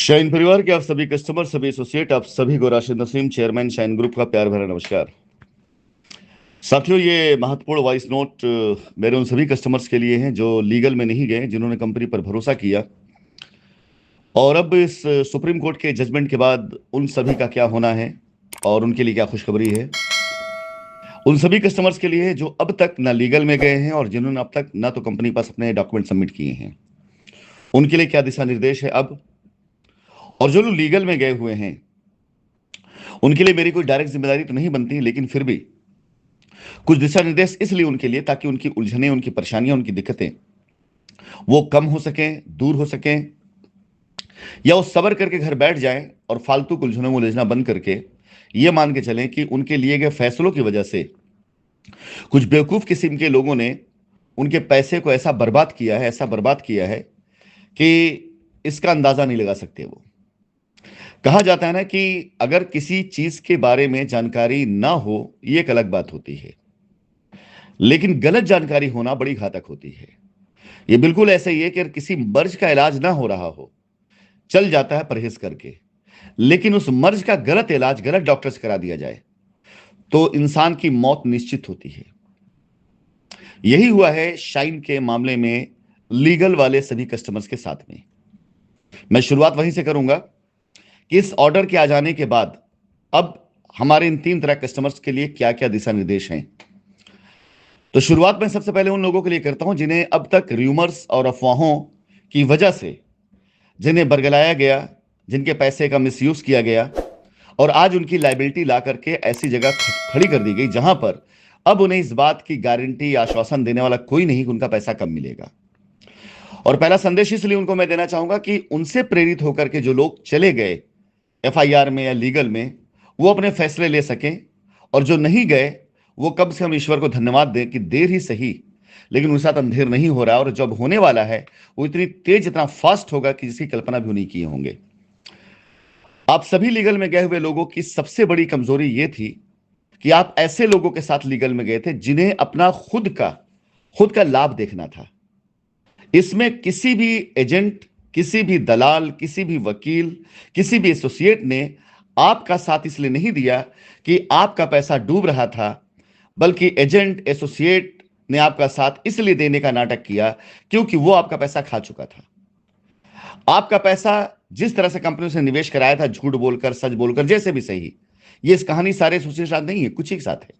Shine परिवार के आप सभी कस्टमर, सभी एसोसिएट, आप सभी को Rashid Naseem, chairman shine group का प्यार भरा नमस्कार। साथियों, ये महत्वपूर्ण वॉइस नोट मेरे उन सभी कस्टमर्स के लिए हैं जो लीगल में नहीं गए, जिन्होंने कंपनी पर भरोसा किया। और अब इस सुप्रीम कोर्ट के जजमेंट के बाद उन सभी का क्या होना है और उनके लिए क्या खुशखबरी है। उन सभी कस्टमर्स के लिए जो अब तक ना लीगल में गए हैं और जिन्होंने अब तक ना तो कंपनी पास अपने डॉक्यूमेंट सबमिट किए हैं, उनके लिए क्या दिशा निर्देश है अब। और जो लोग लीगल में गए हुए हैं उनके लिए मेरी कोई डायरेक्ट जिम्मेदारी तो नहीं बनती, लेकिन फिर भी कुछ दिशा निर्देश इसलिए उनके लिए, ताकि उनकी उलझनें, उनकी परेशानियां, उनकी दिक्कतें वो कम हो सकें, दूर हो सकें, या वो सब्र करके घर बैठ जाएं और फालतू उलझनों में उलझना बंद करके ये मान के चलें कि उनके लिए गए फैसलों की वजह से कुछ बेवकूफ किस्म के लोगों ने उनके पैसे को ऐसा बर्बाद किया है, ऐसा बर्बाद किया है कि इसका अंदाजा नहीं लगा सकते। वो कहा जाता है ना कि अगर किसी चीज के बारे में जानकारी ना हो ये एक अलग बात होती है, लेकिन गलत जानकारी होना बड़ी घातक होती है। ये बिल्कुल ऐसा ही है कि अगर किसी मर्ज का इलाज ना हो रहा हो, चल जाता है परहेज करके, लेकिन उस मर्ज का गलत इलाज गलत डॉक्टर से करा दिया जाए तो इंसान की मौत निश्चित होती है। यही हुआ है शाइन के मामले में लीगल वाले सभी कस्टमर्स के साथ में। मैं शुरुआत वहीं से करूंगा कि इस ऑर्डर के आ जाने के बाद अब हमारे इन तीन तरह कस्टमर्स के लिए क्या क्या दिशा निर्देश हैं। तो शुरुआत में सबसे पहले उन लोगों के लिए करता हूं जिन्हें अब तक र्यूमर्स और अफवाहों की वजह से जिन्हें बरगलाया गया, जिनके पैसे का मिसयूज किया गया और आज उनकी लायबिलिटी ला करके ऐसी जगह खड़ी कर दी गई जहां पर अब उन्हें इस बात की गारंटी या आश्वासन देने वाला कोई नहीं कि उनका पैसा कब मिलेगा। और पहला संदेश इसलिए उनको मैं देना चाहूंगा कि उनसे प्रेरित होकर के जो लोग चले गए एफआईआर में या लीगल में, वो अपने फैसले ले सकें, और जो नहीं गए वो कम से कम ईश्वर को धन्यवाद दें कि देर ही सही, लेकिन उनके साथ अंधेर नहीं हो रहा, और जब होने वाला है वो इतनी तेज, इतना फास्ट होगा कि जिसकी कल्पना भी नहीं किए होंगे। आप सभी लीगल में गए हुए लोगों की सबसे बड़ी कमजोरी यह थी कि आप ऐसे लोगों के साथ लीगल में गए थे जिन्हें अपना खुद का लाभ देखना था। इसमें किसी भी एजेंट, किसी भी दलाल, किसी भी वकील, किसी भी एसोसिएट ने आपका साथ इसलिए नहीं दिया कि आपका पैसा डूब रहा था, बल्कि एजेंट, एसोसिएट ने आपका साथ इसलिए देने का नाटक किया क्योंकि वो आपका पैसा खा चुका था। आपका पैसा जिस तरह से कंपनी से निवेश कराया था, झूठ बोलकर, सच बोलकर, जैसे भी सही, ये इस कहानी सारे एसोसिएट साथ नहीं है, कुछ ही साथ है।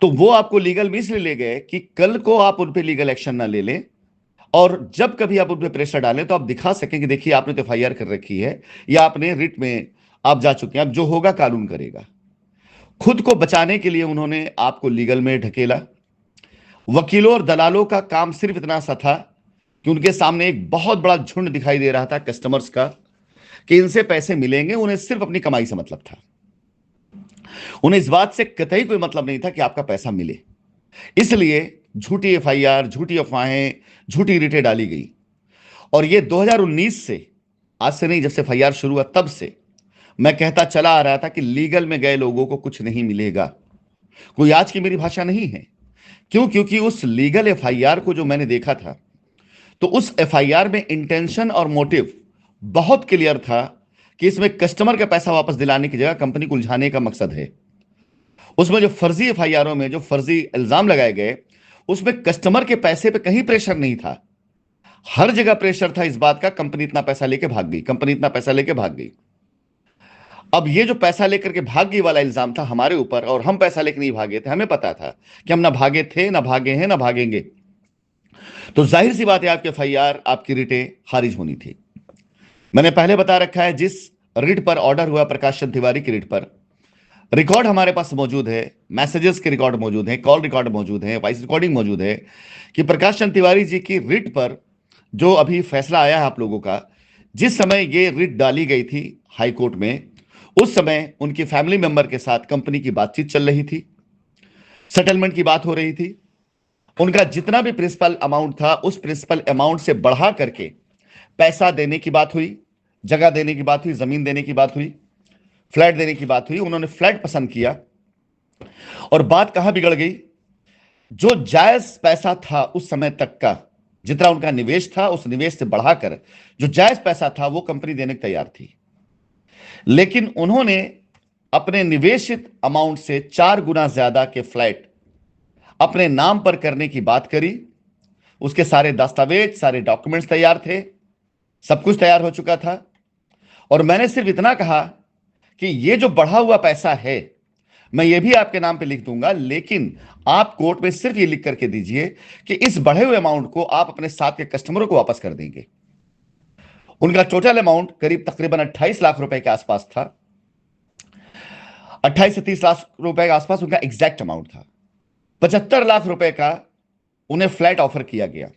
तो वो आपको लीगल में इसलिए ले गए कि कल को आप उन पर लीगल एक्शन ना ले लें, और जब कभी आप उन पर प्रेशर डालें तो आप दिखा सकें कि देखिए आपने तो एफआईआर कर रखी है या आपने रिट में आप जा चुके हैं, अब जो होगा कानून करेगा। खुद को बचाने के लिए उन्होंने आपको लीगल में ढकेला। वकीलों और दलालों का काम सिर्फ इतना सा था कि उनके सामने एक बहुत बड़ा झुंड दिखाई दे रहा था कस्टमर्स का कि इनसे पैसे मिलेंगे, उन्हें सिर्फ अपनी कमाई से मतलब था। उन्हें इस बात से कतई कोई मतलब नहीं था कि आपका पैसा मिले। इसलिए झूठी एफआईआर, झूठी अफवाहें, झूठी रिटें डाली गई। और ये 2019 से, आज से नहीं, जब से एफआईआर शुरू हुआ तब से मैं कहता चला आ रहा था कि लीगल में गए लोगों को कुछ नहीं मिलेगा। कोई आज की मेरी भाषा नहीं है। क्यों? क्योंकि उस लीगल एफआईआर को जो मैंने देखा था, तो उस एफआईआर में इंटेंशन और मोटिव बहुत क्लियर था कि इसमें कस्टमर का पैसा वापस दिलाने की जगह कंपनी को उलझाने का मकसद है। उसमें जो फर्जी एफआईआरों में जो फर्जी इल्जाम लगाए गए, उसमें कस्टमर के पैसे पे कहीं प्रेशर नहीं था। हर जगह प्रेशर था इस बात का, कंपनी इतना पैसा लेके भाग गई, कंपनी इतना पैसा लेके भाग गई। अब ये जो पैसा लेकर के भाग गई वाला इल्जाम था हमारे ऊपर, और हम पैसा लेकर नहीं भागे थे, हमें पता था कि हम ना भागे थे, ना भागे हैं, ना भागेंगे। तो जाहिर सी बात है आपके एफआईआर, आपकी रिटें खारिज होनी थी। मैंने पहले बता रखा है, जिस रिट पर ऑर्डर हुआ प्रकाश चंद तिवारी की रिट पर, रिकॉर्ड हमारे पास मौजूद है, मैसेजेस के रिकॉर्ड मौजूद हैं, कॉल रिकॉर्ड मौजूद है, वॉइस रिकॉर्डिंग मौजूद है कि प्रकाश चंद तिवारी जी की रिट पर जो अभी फैसला आया है आप लोगों का, जिस समय ये रिट डाली गई थी हाई कोर्ट में, उस समय उनकी फैमिली मेंबर के साथ कंपनी की बातचीत चल रही थी, सेटलमेंट की बात हो रही थी। उनका जितना भी प्रिंसिपल अमाउंट था, उस प्रिंसिपल अमाउंट से बढ़ा करके पैसा देने की बात हुई, जगह देने की बात हुई, जमीन देने की बात हुई, फ्लैट देने की बात हुई। उन्होंने फ्लैट पसंद किया, और बात कहां बिगड़ गई? जो जायज पैसा था उस समय तक का, जितना उनका निवेश था उस निवेश से बढ़ाकर जो जायज पैसा था वो कंपनी देने को तैयार थी। लेकिन उन्होंने अपने निवेशित अमाउंट से 4 गुना ज्यादा के फ्लैट अपने नाम पर करने की बात करी। उसके सारे दस्तावेज, सारे डॉक्यूमेंट्स तैयार थे, सब कुछ तैयार हो चुका था। और मैंने सिर्फ इतना कहा कि ये जो बढ़ा हुआ पैसा है मैं ये भी आपके नाम पे लिख दूंगा, लेकिन आप कोर्ट में सिर्फ ये लिख करके दीजिए कि इस बढ़े हुए अमाउंट को आप अपने साथ के कस्टमरों को वापस कर देंगे। उनका टोटल अमाउंट करीब तकरीबन 28 लाख रुपए के आसपास था। 28 से 30 लाख रुपए के आसपास उनका एग्जैक्ट अमाउंट था। 75 लाख रुपए का उन्हें फ्लैट ऑफर किया गया।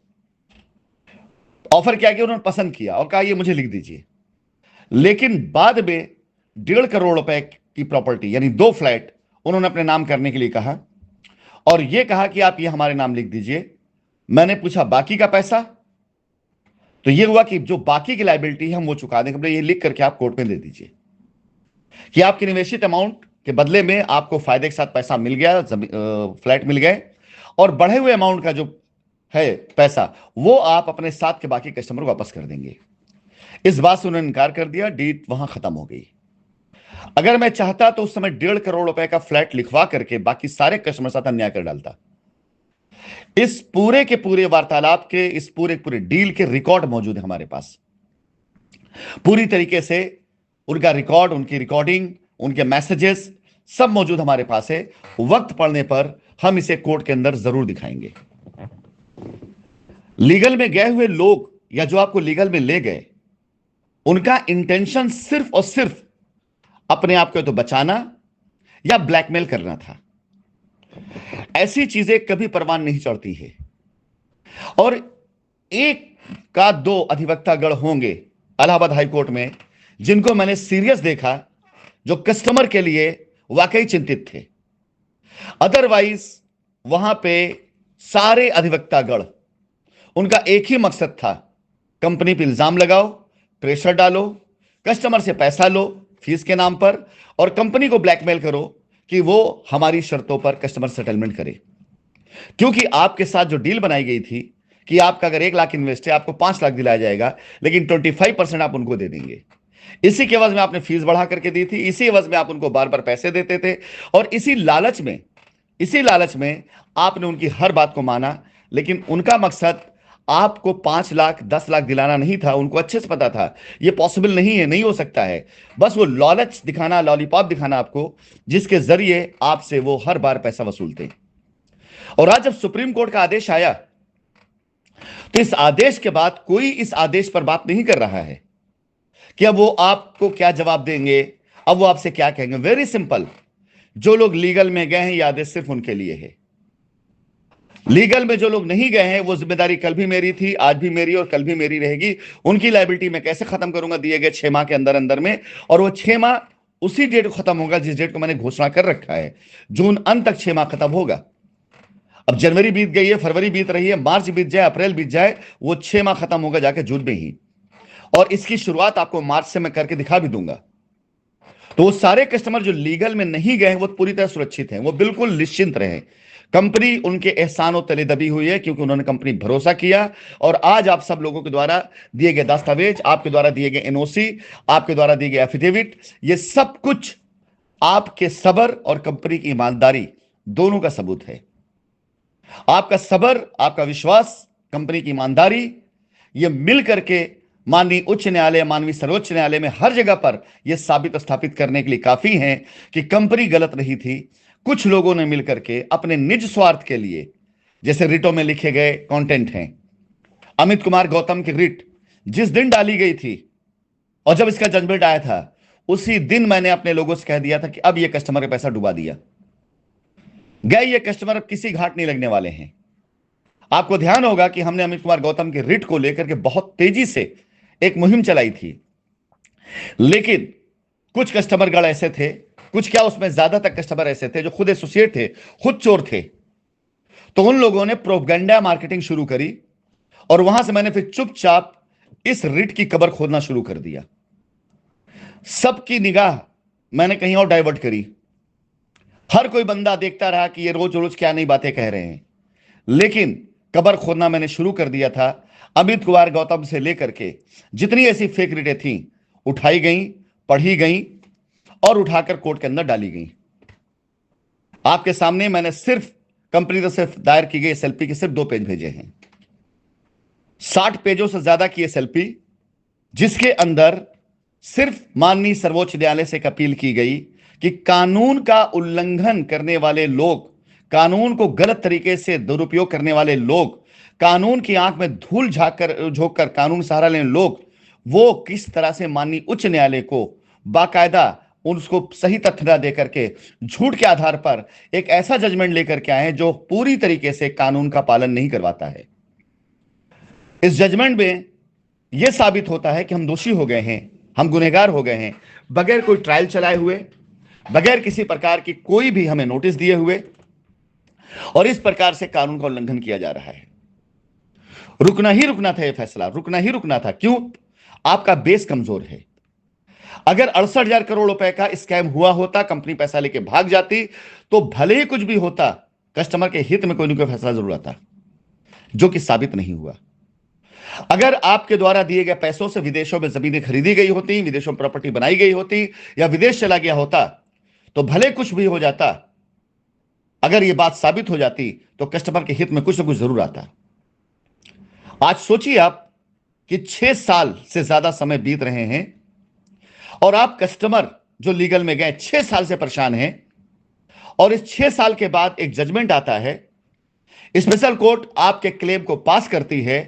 उन्होंने पसंद किया और कहा ये मुझे लिख दीजिए। लेकिन बाद में 1.5 करोड़ रुपए की प्रॉपर्टी यानी 2 फ्लैट उन्होंने अपने नाम करने के लिए कहा और यह कहा कि आप ये हमारे नाम लिख दीजिए। मैंने पूछा बाकी का पैसा, तो यह हुआ कि जो बाकी की लायबिलिटी है हम वो चुका देंगे। ये लिख करके आप कोर्ट में दे दीजिए कि आपके निवेशित अमाउंट के बदले में आपको फायदे के साथ पैसा मिल गया, फ्लैट मिल गए, और बढ़े हुए अमाउंट का जो है पैसा वो आप अपने साथ के बाकी कस्टमर को वापस कर देंगे। इस बात से उन्होंने इनकार कर दिया। डील वहां खत्म हो गई। अगर मैं चाहता तो उस समय 1.5 करोड़ रुपए का फ्लैट लिखवा करके बाकी सारे कस्टमर साथ अन्याय कर डालता। इस पूरे के पूरे वार्तालाप के, इस पूरे डील के रिकॉर्ड मौजूद है हमारे पास। पूरी तरीके से उनका रिकॉर्ड, उनकी रिकॉर्डिंग, उनके मैसेजेस सब मौजूद हमारे पास है। वक्त पड़ने पर हम इसे कोर्ट के अंदर जरूर दिखाएंगे। लीगल में गए हुए लोग या जो आपको लीगल में ले गए, उनका इंटेंशन सिर्फ और सिर्फ अपने आप को तो बचाना या ब्लैकमेल करना था। ऐसी चीजें कभी परवान नहीं चढ़ती है। और एक का दो अधिवक्तागण होंगे इलाहाबाद हाई कोर्ट में जिनको मैंने सीरियस देखा, जो कस्टमर के लिए वाकई चिंतित थे। अदरवाइज वहां पे सारे अधिवक्तागण, उनका एक ही मकसद था, कंपनी पे इल्जाम लगाओ, प्रेशर डालो, कस्टमर से पैसा लो फीस के नाम पर और कंपनी को ब्लैकमेल करो कि वो हमारी शर्तों पर कस्टमर सेटलमेंट करे। क्योंकि आपके साथ जो डील बनाई गई थी कि आपका अगर 1 लाख इन्वेस्ट है आपको 5 लाख दिलाया जाएगा, लेकिन 25% आप उनको दे देंगे। इसी के एवज में आपने फीस बढ़ा करके दी थी, इसी एवज में आप उनको बार बार पैसे देते थे और इसी लालच में आपने उनकी हर बात को माना। लेकिन उनका मकसद आपको 5 लाख 10 लाख दिलाना नहीं था। उनको अच्छे से पता था यह पॉसिबल नहीं है, नहीं हो सकता है। बस वो लालच दिखाना, लॉलीपॉप दिखाना आपको, जिसके जरिए आपसे वो हर बार पैसा वसूलते। और आज जब सुप्रीम कोर्ट का आदेश आया तो इस आदेश के बाद कोई इस आदेश पर बात नहीं कर रहा है कि अब वो आपको क्या जवाब देंगे, अब वो आपसे क्या कहेंगे। वेरी सिंपल, जो लोग लीगल में गए हैं यह आदेश सिर्फ उनके लिए है। लीगल में जो लोग नहीं गए हैं वो जिम्मेदारी कल भी मेरी थी, आज भी मेरी और कल भी मेरी रहेगी। उनकी लायबिलिटी मैं कैसे खत्म करूंगा दिए गए 6 माह के अंदर अंदर में, और वो 6 माह उसी डेट को खत्म होगा जिस डेट को मैंने घोषणा कर रखा है। जून अंत तक 6 माह खत्म होगा। अब जनवरी बीत गई है, फरवरी बीत रही है, मार्च बीत जाए, अप्रैल बीत जाए, वो 6 माह खत्म होगा जाके जून में ही। और इसकी शुरुआत आपको मार्च से मैं करके दिखा भी दूंगा। तो वो सारे कस्टमर जो लीगल में नहीं गए वो पूरी तरह सुरक्षित हैं, वो बिल्कुल निश्चिंत रहे। कंपनी उनके एहसानों तले दबी हुई है क्योंकि उन्होंने कंपनी भरोसा किया। और आज आप सब लोगों के द्वारा दिए गए दस्तावेज, आपके द्वारा दिए गए एनओसी, आपके द्वारा दिए गए एफिडेविट, ये सब कुछ आपके सब्र और कंपनी की ईमानदारी दोनों का सबूत है। आपका सब्र, आपका विश्वास, कंपनी की ईमानदारी, ये मिल करके माननीय उच्च न्यायालय, माननीय सर्वोच्च न्यायालय में हर जगह पर यह साबित स्थापित करने के लिए काफी है कि कंपनी गलत नहीं थी। कुछ लोगों ने मिलकर के अपने निज स्वार्थ के लिए, जैसे रिटों में लिखे गए कंटेंट हैं, अमित कुमार गौतम की रिट जिस दिन डाली गई थी और जब इसका जजमेंट आया था उसी दिन मैंने अपने लोगों से कह दिया था कि अब यह कस्टमर का पैसा डुबा दिया गए, ये कस्टमर अब किसी घाट नहीं लगने वाले हैं। आपको ध्यान होगा कि हमने अमित कुमार गौतम के रिट को लेकर के बहुत तेजी से एक मुहिम चलाई थी, लेकिन कुछ कस्टमरगण ऐसे थे, कुछ क्या उसमें ज्यादातर कस्टमर ऐसे थे जो खुद एसोसिएट थे, खुद चोर थे। तो उन लोगों ने प्रोपेगेंडा मार्केटिंग शुरू करी और वहां से मैंने फिर चुपचाप इस रिट की कबर खोदना शुरू कर दिया। सबकी निगाह मैंने कहीं और डाइवर्ट करी। हर कोई बंदा देखता रहा कि ये रोज रोज क्या नई बातें कह रहे हैं, लेकिन कबर खोदना मैंने शुरू कर दिया था। अमित कुमार गौतम से लेकर के जितनी ऐसी फेक रिटें थी उठाई गई, पढ़ी गई और उठाकर कोर्ट के अंदर डाली गई। आपके सामने मैंने सिर्फ कंपनी तरफ से दायर की गई एसएलपी के सिर्फ 2 पेज भेजे हैं। 60 पेजों से ज्यादा की एसएलपी, जिसके अंदर सिर्फ माननीय सर्वोच्च न्यायालय से एक अपील की गई कि कानून का उल्लंघन करने वाले लोग, कानून को गलत तरीके से दुरुपयोग करने वाले लोग, कानून की आंख में धूल झोंक कर कानून सहारा लेने लोग, वो किस तरह से माननीय उच्च न्यायालय को बाकायदा उसको सही तथ्य न देकर के झूठ के आधार पर एक ऐसा जजमेंट लेकर के आए हैं जो पूरी तरीके से कानून का पालन नहीं करवाता है। इस जजमेंट में यह साबित होता है कि हम दोषी हो गए हैं, हम गुनहगार हो गए हैं, बगैर कोई ट्रायल चलाए हुए, बगैर किसी प्रकार की कोई भी हमें नोटिस दिए हुए, और इस प्रकार से कानून का उल्लंघन किया जा रहा है। रुकना ही रुकना था, यह फैसला रुकना ही रुकना था। क्यों? आपका बेस कमजोर है। अगर 68,000 करोड़ रुपए का स्कैम हुआ होता, कंपनी पैसा लेके भाग जाती, तो भले ही कुछ भी होता, कस्टमर के हित में कोई ना कोई फैसला जरूर आता, जो कि साबित नहीं हुआ। अगर आपके द्वारा दिए गए पैसों से विदेशों में जमीनें खरीदी गई होती, विदेशों में प्रॉपर्टी बनाई गई होती, या विदेश चला गया होता, तो भले कुछ भी हो जाता, अगर यह बात साबित हो जाती तो कस्टमर के हित में कुछ ना कुछ जरूर आता। आज सोचिए आप कि 6 साल से ज्यादा समय बीत रहे हैं और आप कस्टमर जो लीगल में गए 6 साल से परेशान हैं, और इस 6 साल के बाद एक जजमेंट आता है, स्पेशल कोर्ट आपके क्लेम को पास करती है,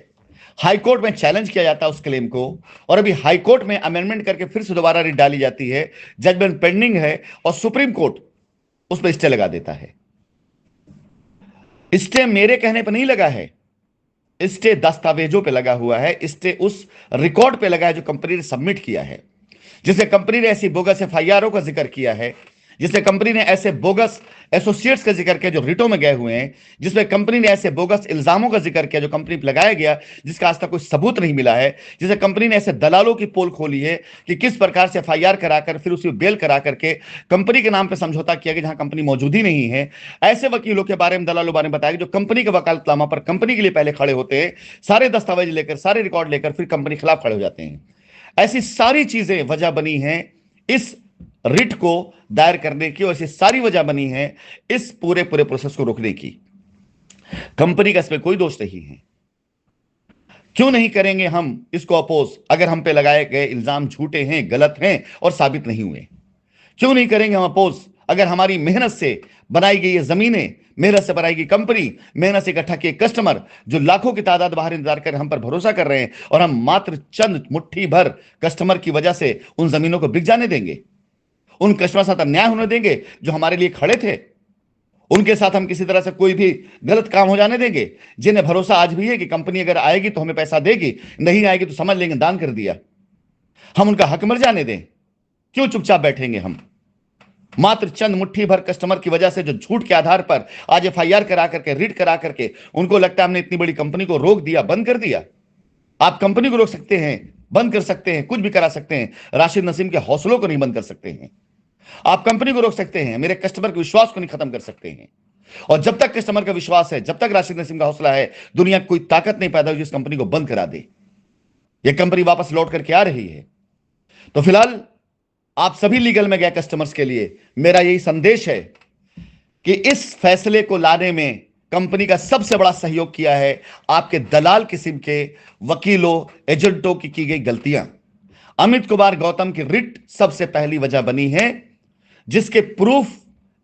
हाई कोर्ट में चैलेंज किया जाता है उस क्लेम को, और अभी हाई कोर्ट में अमेंडमेंट करके फिर से दोबारा रिट डाली जाती है, जजमेंट पेंडिंग है, और सुप्रीम कोर्ट उस पर स्टे लगा देता है। स्टे मेरे कहने पर नहीं लगा है, स्टे दस्तावेजों पे लगा हुआ है, स्टे उस रिकॉर्ड पे लगा है जो कंपनी ने सबमिट किया है, जिससे कंपनी ने ऐसी बोगस एफआईआरओ का जिक्र किया है, जिसमें कंपनी ने ऐसे बोगस एसोसिएट्स का जिक्र किया जो रिटों में गए हुए हैं, जिसमें कंपनी ने ऐसे बोगस इल्जामों का जिक्र किया जो कंपनी पर लगाया गया, जिसका आज तक कोई सबूत नहीं मिला है, जिससे कंपनी ने ऐसे दलालों की पोल खोली है कि किस प्रकार से एफआईआर कराकर फिर उसी बेल करा करके कंपनी के नाम पर समझौता किया गया जहां कंपनी मौजूद ही नहीं है। ऐसे वकीलों के बारे में, दलालों बारे में बताया जो कंपनी के वकालतनामा पर कंपनी के लिए पहले खड़े होते हैं, सारे दस्तावेज लेकर, सारे रिकॉर्ड लेकर फिर कंपनी के खिलाफ खड़े हो जाते हैं। ऐसी सारी चीजें वजह बनी हैं इस रिट को दायर करने की, और ऐसी सारी वजह बनी है इस पूरे प्रोसेस को रोकने की। कंपनी का इसमें कोई दोष नहीं है। क्यों नहीं करेंगे हम इसको अपोज, अगर हम पे लगाए गए इल्जाम झूठे हैं, गलत हैं और साबित नहीं हुए? क्यों नहीं करेंगे हम अपोज अगर हमारी मेहनत से बनाई गई ये जमीनें, मेहनत से बनाई गई कंपनी, मेहनत से इकट्ठा किए कस्टमर जो लाखों की तादाद बाहर इंतजार कर हम पर भरोसा कर रहे हैं, और हम मात्र चंद मुट्ठी भर कस्टमर की वजह से उन जमीनों को बिक जाने देंगे? उन कस्टमर साथ अन्याय होने देंगे जो हमारे लिए खड़े थे? उनके साथ हम किसी तरह से कोई भी गलत काम हो जाने देंगे, जिन्हें भरोसा आज भी है कि कंपनी अगर आएगी तो हमें पैसा देगी, नहीं आएगी तो समझ लेंगे दान कर दिया? हम उनका हक मर जाने दें? क्यों चुपचाप बैठेंगे हम? मात्र चंद मुट्ठी भर कस्टमर की वजह से जो झूठ के आधार पर आज एफआईआर करा करके, रीड करा करके उनको लगता है हमने इतनी बड़ी कंपनी को रोक दिया, बंद कर दिया। आप कंपनी को रोक सकते हैं, बंद कर सकते हैं, कुछ भी करा सकते हैं, राशिद नसीम के हौसलों को नहीं बंद कर सकते हैं। आप कंपनी को रोक सकते हैं, मेरे कस्टमर के विश्वास को नहीं खत्म कर सकते हैं। और जब तक कस्टमर का विश्वास है, जब तक राशिद नसीम का हौसला है, दुनिया कोई ताकत नहीं पैदा हुई जिस कंपनी को बंद करा दे। यह कंपनी वापस लौट करके आ रही है। तो फिलहाल आप सभी लीगल में गए कस्टमर्स के लिए मेरा यही संदेश है कि इस फैसले को लाने में कंपनी का सबसे बड़ा सहयोग किया है आपके दलाल किस्म के वकीलों, एजेंटों की गई गलतियां। अमित कुमार गौतम की रिट सबसे पहली वजह बनी है, जिसके प्रूफ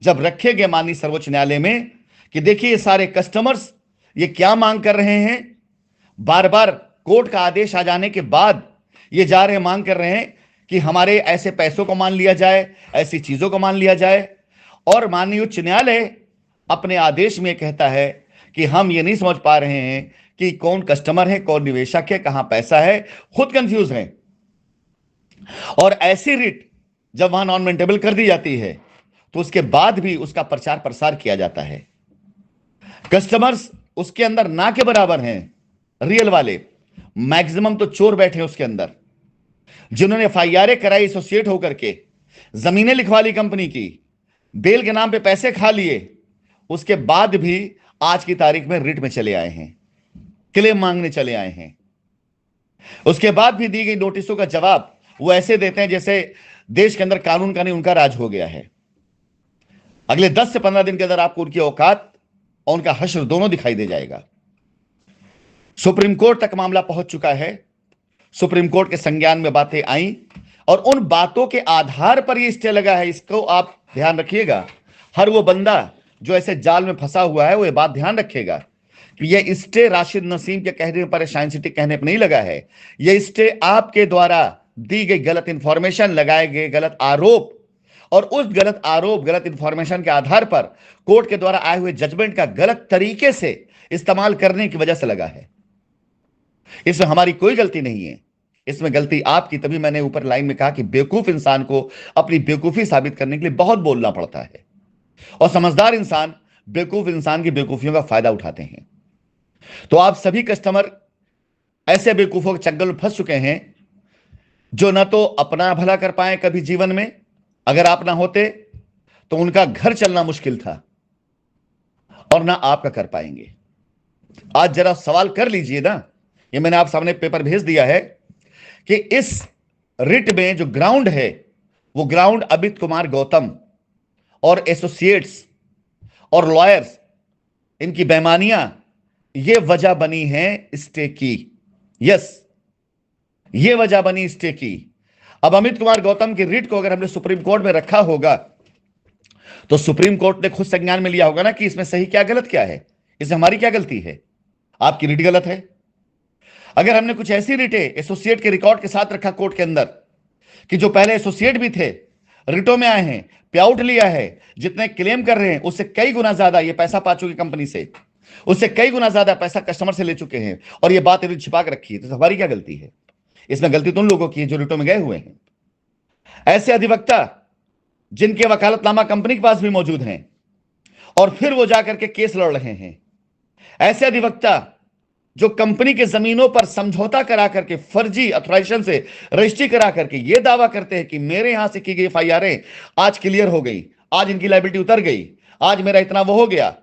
जब रखे गए माननीय सर्वोच्च न्यायालय में कि देखिए ये सारे कस्टमर्स ये क्या मांग कर रहे हैं। बार बार कोर्ट का आदेश आ जाने के बाद ये जा रहे मांग कर रहे हैं कि हमारे ऐसे पैसों को मान लिया जाए, ऐसी चीजों को मान लिया जाए। और माननीय उच्च न्यायालय अपने आदेश में कहता है कि हम ये नहीं समझ पा रहे हैं कि कौन कस्टमर है, कौन निवेशक है, कहां पैसा है, खुद कंफ्यूज है। और ऐसी रिट जब वहां नॉन मेंटेबल कर दी जाती है तो उसके बाद भी उसका प्रचार प्रसार किया जाता है। कस्टमर्स उसके अंदर ना के बराबर हैं, रियल वाले मैक्सिमम तो चोर बैठे हैं उसके अंदर, जिन्होंने एफआईआर कराई एसोसिएट होकर के, जमीनें लिखवा ली कंपनी की, बेल के नाम पे पैसे खा लिए, उसके बाद भी आज की तारीख में रिट में चले आए हैं। क्लेम मांगने चले आए हैं। उसके बाद भी दी गई नोटिसों का जवाब वो ऐसे देते हैं जैसे देश के अंदर कानून का नहीं उनका राज हो गया है। अगले 10 से 15 दिन के अंदर आपको उनकी औकात और उनका हश्र दोनों दिखाई दे जाएगा। सुप्रीम कोर्ट तक मामला पहुंच चुका है। सुप्रीम कोर्ट के संज्ञान में बातें आई और उन बातों के आधार पर यह स्टे लगा है। इसको आप ध्यान रखिएगा। हर वो बंदा जो ऐसे जाल में फंसा हुआ है वो ये बात ध्यान रखेगा कि यह स्टे राशिद नसीम के कहने पर, शाइन सिटी कहने पर नहीं लगा है। यह स्टे आपके द्वारा दी गई गलत इंफॉर्मेशन, लगाए गए गलत आरोप और उस गलत आरोप, गलत इंफॉर्मेशन के आधार पर कोर्ट के द्वारा आए हुए जजमेंट का गलत तरीके से इस्तेमाल करने की वजह से लगा है। इसमें हमारी कोई गलती नहीं है, इसमें गलती आपकी। तभी मैंने ऊपर लाइन में कहा कि बेवकूफ इंसान को अपनी बेवकूफी साबित करने के लिए बहुत बोलना पड़ता है और समझदार इंसान बेवकूफ इंसान की बेवकूफियों का फायदा उठाते हैं। तो आप सभी कस्टमर ऐसे बेवकूफों के चंगल में फंस चुके हैं जो ना तो अपना भला कर पाए कभी जीवन में, अगर आप ना होते तो उनका घर चलना मुश्किल था, और ना आपका कर पाएंगे। आज जरा सवाल कर लीजिए ना, ये मैंने आप सामने पेपर भेज दिया है कि इस रिट में जो ग्राउंड है वो ग्राउंड अमित कुमार गौतम और एसोसिएट्स और लॉयर्स, इनकी बेईमानियां ये वजह बनी है स्टे की। यस, ये वजह बनी स्टे की। अब अमित कुमार गौतम की रिट को अगर हमने सुप्रीम कोर्ट में रखा होगा तो सुप्रीम कोर्ट ने खुद संज्ञान में लिया होगा ना कि इसमें सही क्या गलत क्या है, इसमें हमारी क्या गलती है। आपकी रिट गलत है। अगर हमने कुछ ऐसी रिटें एसोसिएट के रिकॉर्ड के साथ रखा कोर्ट के अंदर कि जो पहले एसोसिएट भी थे, रिटों में आए हैं, पे आउट लिया है, जितने क्लेम कर रहे हैं उससे कई गुना ज्यादा ये पैसा पा चुकी कंपनी से, उससे कई गुना ज्यादा पैसा कस्टमर से ले चुके हैं, और ये बात इन्हें छिपा के रखी है, तो हमारी क्या गलती है। इसमें गलती तो उन लोगों की है जो रिटों में गए हुए हैं। ऐसे अधिवक्ता जिनके वकालतनामा कंपनी के पास भी मौजूद हैं और फिर वो जाकर के केस लड़ रहे हैं। ऐसे अधिवक्ता जो कंपनी के जमीनों पर समझौता करा करके फर्जी अथॉराइजेशन से रजिस्ट्री करा करके ये दावा करते हैं कि मेरे यहां से की गई एफआईआरें आज क्लियर हो गई, आज इनकी लायबिलिटी उतर गई, आज मेरा इतना वो हो गया,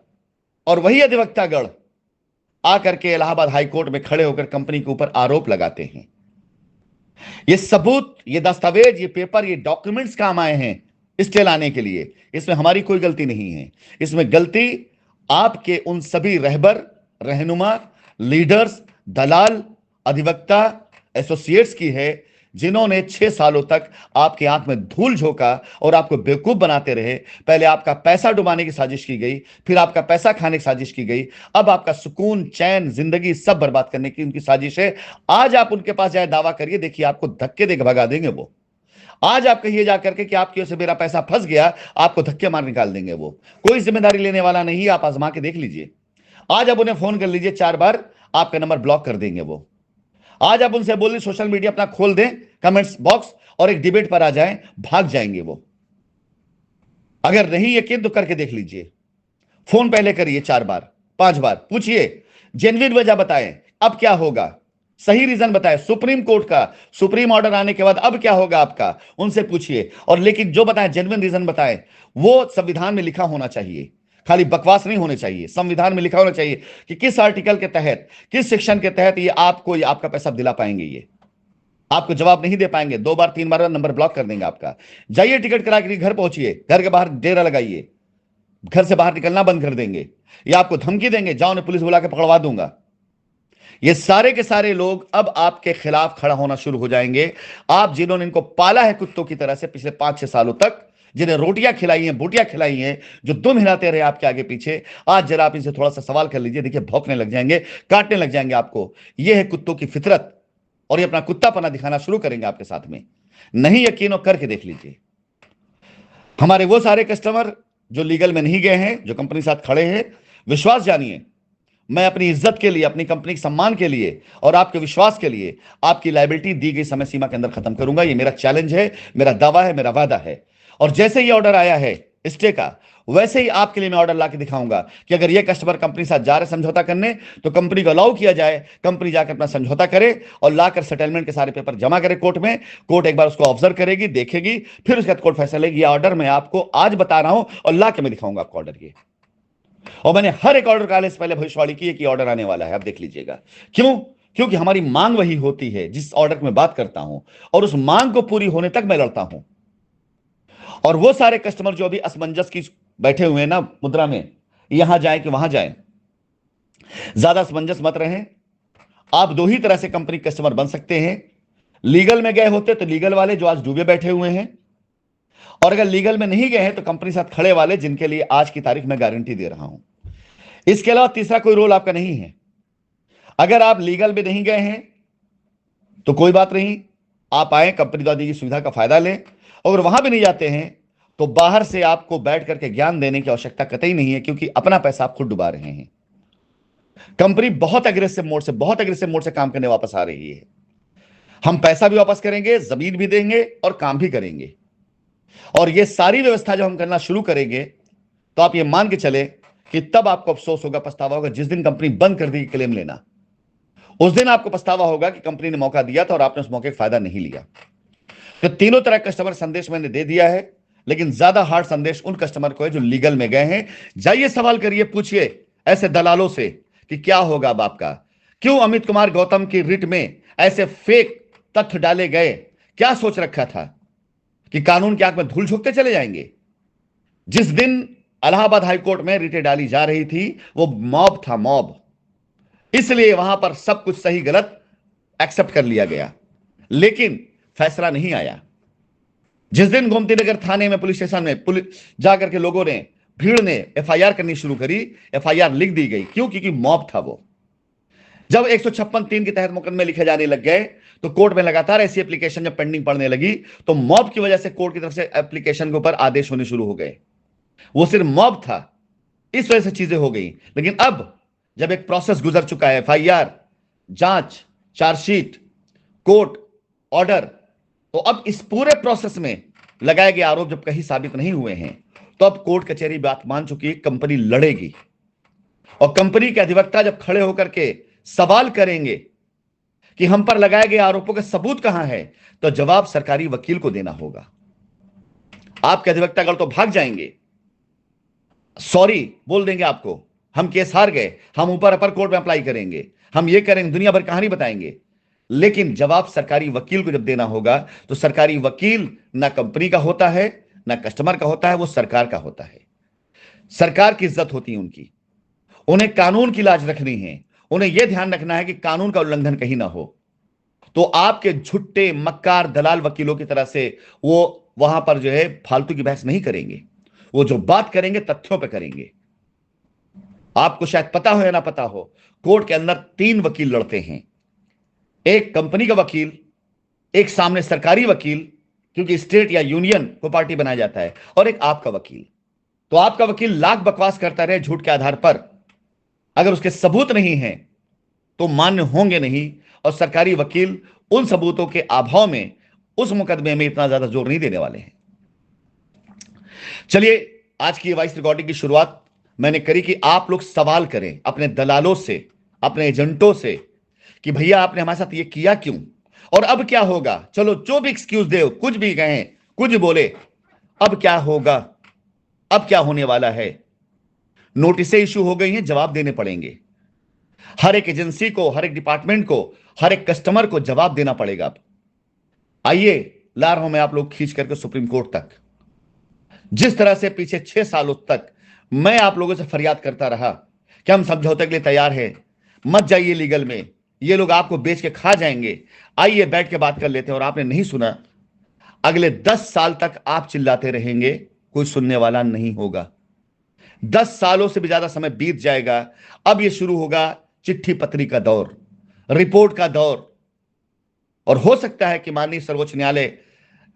और वही अधिवक्तागण आकर के इलाहाबाद हाई कोर्ट में खड़े होकर कंपनी के ऊपर आरोप लगाते हैं। ये सबूत, ये दस्तावेज, ये पेपर, ये डॉक्यूमेंट्स काम आए हैं स्टे लाने के लिए। इसमें हमारी कोई गलती नहीं है। इसमें गलती आपके उन सभी रहबर, रहनुमा, लीडर्स, दलाल, अधिवक्ता, एसोसिएट्स की है जिन्होंने 6 सालों तक आपकी आंख में धूल झोंका और आपको बेवकूफ बनाते रहे। पहले आपका पैसा डुबाने की साजिश की गई, फिर आपका पैसा खाने की साजिश की गई, अब आपका सुकून, चैन, जिंदगी सब बर्बाद करने की उनकी साजिश है। आज आप उनके पास जाए दावा करिए, देखिए आपको धक्के देकर भगा देंगे वो। आज आप कहिए जाकर के कि आपकी वजह से मेरा पैसा फंस गया, आपको धक्के मार निकाल देंगे वो। कोई जिम्मेदारी लेने वाला नहीं, आप आजमा के देख लीजिए। आज आप उन्हें फोन कर लीजिए 4 बार, आपका नंबर ब्लॉक कर देंगे वो। आज आप उनसे बोलिए सोशल मीडिया अपना खोल दें, कमेंट्स बॉक्स, और एक डिबेट पर आ जाएं, भाग जाएंगे वो। अगर नहीं यकीन तो करके देख लीजिए। फोन पहले करिए 4 बार, 5 बार, पूछिए, जेन्युइन वजह बताएं, अब क्या होगा, सही रीजन बताएं। सुप्रीम कोर्ट का सुप्रीम ऑर्डर आने के बाद अब क्या होगा आपका, उनसे पूछिए। और लेकिन जो बताएं जेन्युइन रीजन बताएं, वो संविधान में लिखा होना चाहिए, खाली बकवास नहीं होने चाहिए। संविधान में लिखा होना चाहिए कि किस आर्टिकल के तहत, किस सेक्शन के तहत ये आपको, ये आपका पैसा दिला पाएंगे। ये आपको जवाब नहीं दे पाएंगे, 2 बार 3 बार नंबर ब्लॉक कर देंगे आपका। जाइए टिकट करा के घर पहुंचिए, घर के बाहर डेरा लगाइए, घर से बाहर निकलना बंद कर देंगे, या आपको धमकी देंगे, जाओ ने पुलिस बुला के पकड़वा दूंगा। ये सारे के सारे लोग अब आपके खिलाफ खड़ा होना शुरू हो जाएंगे। आप जिन्होंने इनको पाला है कुत्तों की तरह से पिछले 5-6 सालों तक, जिन्हें रोटियां खिलाई हैं, बोटियां खिलाई हैं, जो दुम हिलाते रहे आपके आगे पीछे, आज जरा आप इनसे थोड़ा सा सवाल कर लीजिए, देखिए भौंकने लग जाएंगे, काटने लग जाएंगे आपको। यह है कुत्तों की फितरत, और ये अपना कुत्तापना दिखाना शुरू करेंगे आपके साथ में। नहीं यकीन हो करके देख लीजिए। हमारे वो सारे कस्टमर जो लीगल में नहीं गए हैं, जो कंपनी के साथ खड़े हैं, विश्वास जानिए, मैं अपनी इज्जत के लिए, अपनी कंपनी के सम्मान के लिए और आपके विश्वास के लिए आपकी लायबिलिटी दी गई समय सीमा के अंदर खत्म करूंगा। ये मेरा चैलेंज है, मेरा दावा है, मेरा वादा है। और जैसे ही ऑर्डर आया है स्टे का, वैसे ही आपके लिए मैं ऑर्डर ला के दिखाऊंगा कि अगर ये कस्टमर कंपनी के साथ जा रहे समझौता करने, तो कंपनी को अलाउ किया जाए, कंपनी जाकर अपना समझौता करे और लाकर सेटलमेंट के सारे पेपर जमा करे कोर्ट में। कोर्ट एक बार उसको ऑब्जर्व करेगी, देखेगी, फिर उसके बाद कोर्ट फैसला लेगी। ये ऑर्डर मैं आपको आज बता रहा हूं और ला के मैं दिखाऊंगा आपको ऑर्डर। ये और मैंने हर एक ऑर्डर का से पहले भविष्यवाणी की है कि ऑर्डर आने वाला है, आप देख लीजिएगा। क्यों? क्योंकि हमारी मांग वही होती है जिस ऑर्डर की मैं बात करता हूं, और उस मांग को पूरी होने तक मैं लड़ता हूं। और वो सारे कस्टमर जो अभी असमंजस की बैठे हुए हैं ना मुद्रा में, यहां जाए कि वहां जाए, ज्यादा असमंजस मत रहें। आप दो ही तरह से कंपनी कस्टमर बन सकते हैं। लीगल में गए होते तो लीगल वाले जो आज डूबे बैठे हुए हैं, और अगर लीगल में नहीं गए हैं तो कंपनी साथ खड़े वाले, जिनके लिए आज की तारीख में गारंटी दे रहा हूं। इसके अलावा तीसरा कोई रोल आपका नहीं है। अगर आप लीगल में नहीं गए हैं तो कोई बात नहीं, आप आए, कंपनी द्वारा दी गई सुविधा का फायदा लें। अगर वहां भी नहीं जाते हैं तो बाहर से आपको बैठ करके ज्ञान देने की आवश्यकता कतई नहीं है, क्योंकि अपना पैसा आप खुद डुबा रहे हैं। कंपनी बहुत अग्रेसिव मोड से काम करने वापस आ रही है। हम पैसा भी वापस करेंगे, जमीन भी देंगे और काम भी करेंगे। और ये सारी व्यवस्था जब हम करना शुरू करेंगे तो आप ये मान के चले कि तब आपको अफसोस होगा, पछतावा होगा। जिस दिन कंपनी बंद कर दी क्लेम लेना, उस दिन आपको पछतावा होगा कि कंपनी ने मौका दिया था और आपने उस मौके का फायदा नहीं लिया। तो तीनों तरह कस्टमर संदेश मैंने दे दिया है, लेकिन ज्यादा हार्ड संदेश उन कस्टमर को है जो लीगल में गए हैं। जाइए, सवाल करिए, पूछिए ऐसे दलालों से कि क्या होगा अब आपका। क्यों अमित कुमार गौतम की रिट में ऐसे फेक तथ्य डाले गए? क्या सोच रखा था कि कानून की आंख में धूल झोंकते चले जाएंगे? जिस दिन इलाहाबाद हाईकोर्ट में रिटें डाली जा रही थी, वो मॉब था, मॉब। इसलिए वहां पर सब कुछ सही गलत एक्सेप्ट कर लिया गया, लेकिन फैसला नहीं आया। जिस दिन गोमती नगर थाने में, पुलिस स्टेशन में पुलिस जाकर के लोगों ने, भीड़ ने एफआईआर करनी शुरू करी, एफआईआर लिख दी गई। क्यों? क्योंकि मॉब था वो। जब 156(3) के तहत मुकदमे लिखे जाने लग गए तो कोर्ट में लगातार ऐसी एप्लीकेशन जब पेंडिंग पड़ने लगी तो मॉब की वजह से कोर्ट की तरफ से एप्लीकेशन के ऊपर आदेश होने शुरू हो गए। वो सिर्फ मॉब था, इस वजह से चीजें हो गई। लेकिन अब जब एक प्रोसेस गुजर चुका है, एफआईआर, जांच, चार्जशीट, कोर्ट ऑर्डर, तो अब इस पूरे प्रोसेस में लगाए गए आरोप जब कहीं साबित नहीं हुए हैं तो अब कोर्ट कचहरी बात मान चुकी है, कंपनी लड़ेगी। और कंपनी के अधिवक्ता जब खड़े होकर के सवाल करेंगे कि हम पर लगाए गए आरोपों के सबूत कहां है, तो जवाब सरकारी वकील को देना होगा। आपके अधिवक्ता अगर तो भाग जाएंगे, सॉरी बोल देंगे आपको, हम केस हार गए, हम ऊपर अपर कोर्ट में अप्लाई करेंगे, हम ये करेंगे, दुनिया भर कहानी बताएंगे। लेकिन जवाब सरकारी वकील को जब देना होगा तो सरकारी वकील ना कंपनी का होता है ना कस्टमर का होता है, वो सरकार का होता है। सरकार की इज्जत होती है उनकी, उन्हें कानून की लाज रखनी है, उन्हें यह ध्यान रखना है कि कानून का उल्लंघन कहीं ना हो। तो आपके झुट्टे मक्कार दलाल वकीलों की तरह से वो वहां पर जो है फालतू की बहस नहीं करेंगे। वो जो बात करेंगे तथ्यों पे करेंगे। आपको शायद पता हो या ना पता हो, कोर्ट के अंदर 3 वकील लड़ते हैं। एक कंपनी का वकील, एक सामने सरकारी वकील, क्योंकि स्टेट या यूनियन को पार्टी बनाया जाता है, और एक आपका वकील। तो आपका वकील लाख बकवास करता रहे झूठ के आधार पर, अगर उसके सबूत नहीं है तो मान्य होंगे नहीं। और सरकारी वकील उन सबूतों के अभाव में उस मुकदमे में इतना ज्यादा जोर नहीं देने वाले हैं। चलिए, आज की वॉइस रिकॉर्डिंग की शुरुआत मैंने करी कि आप लोग सवाल करें अपने दलालों से, अपने एजेंटों से कि भैया आपने हमारे साथ ये किया क्यों, और अब क्या होगा। चलो, जो भी एक्सक्यूज दे, कुछ भी कहें, कुछ बोले, अब क्या होगा, अब क्या होने वाला है। नोटिसें इशू हो गई हैं, जवाब देने पड़ेंगे। हर एक एजेंसी को, हर एक डिपार्टमेंट को, हर एक कस्टमर को जवाब देना पड़ेगा। अब आइए, ला रहा हूं मैं आप लोग खींच करके सुप्रीम कोर्ट तक। जिस तरह से पीछे 6 सालों तक मैं आप लोगों से फरियाद करता रहा कि हम समझौते के लिए तैयार हैं, मत जाइए लीगल में, ये लोग आपको बेच के खा जाएंगे, आइए बैठ के बात कर लेते हैं, और आपने नहीं सुना। अगले 10 साल तक आप चिल्लाते रहेंगे, कोई सुनने वाला नहीं होगा। 10 सालों से भी ज्यादा समय बीत जाएगा। अब यह शुरू होगा चिट्ठी पत्री का दौर, रिपोर्ट का दौर। और हो सकता है कि माननीय सर्वोच्च न्यायालय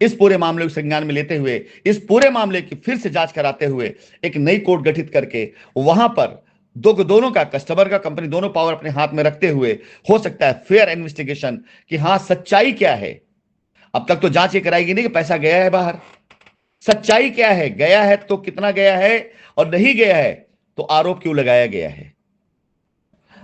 इस पूरे मामले को संज्ञान में लेते हुए, इस पूरे मामले की फिर से जांच कराते हुए एक नई कोर्ट गठित करके वहां पर दोनों का, कस्टमर का, कंपनी, दोनों पावर अपने हाथ में रखते हुए हो सकता है फेयर इन्वेस्टिगेशन कि हां सच्चाई क्या है। अब तक तो जांच ये कराएगी नहीं कि पैसा गया है बाहर, सच्चाई क्या है, गया है तो कितना गया है, और नहीं गया है तो आरोप क्यों लगाया गया है।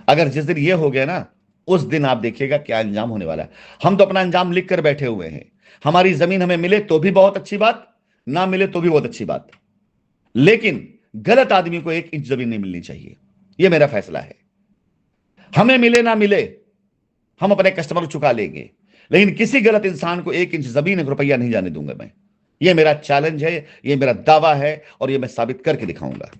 अगर जिस दिन ये हो गया ना, उस दिन आप देखिएगा क्या अंजाम होने वाला है। हम तो अपना अंजाम लिख कर बैठे हुए हैं। हमारी जमीन हमें मिले तो भी बहुत अच्छी बात, ना मिले तो भी बहुत अच्छी बात, लेकिन गलत आदमी को 1 इंच जमीन नहीं मिलनी चाहिए। यह मेरा फैसला है। हमें मिले ना मिले, हम अपने कस्टमर को चुका लेंगे, लेकिन किसी गलत इंसान को 1 इंच जमीन, 1 रुपया नहीं जाने दूंगा मैं। यह मेरा चैलेंज है, यह मेरा दावा है, और यह मैं साबित करके दिखाऊंगा।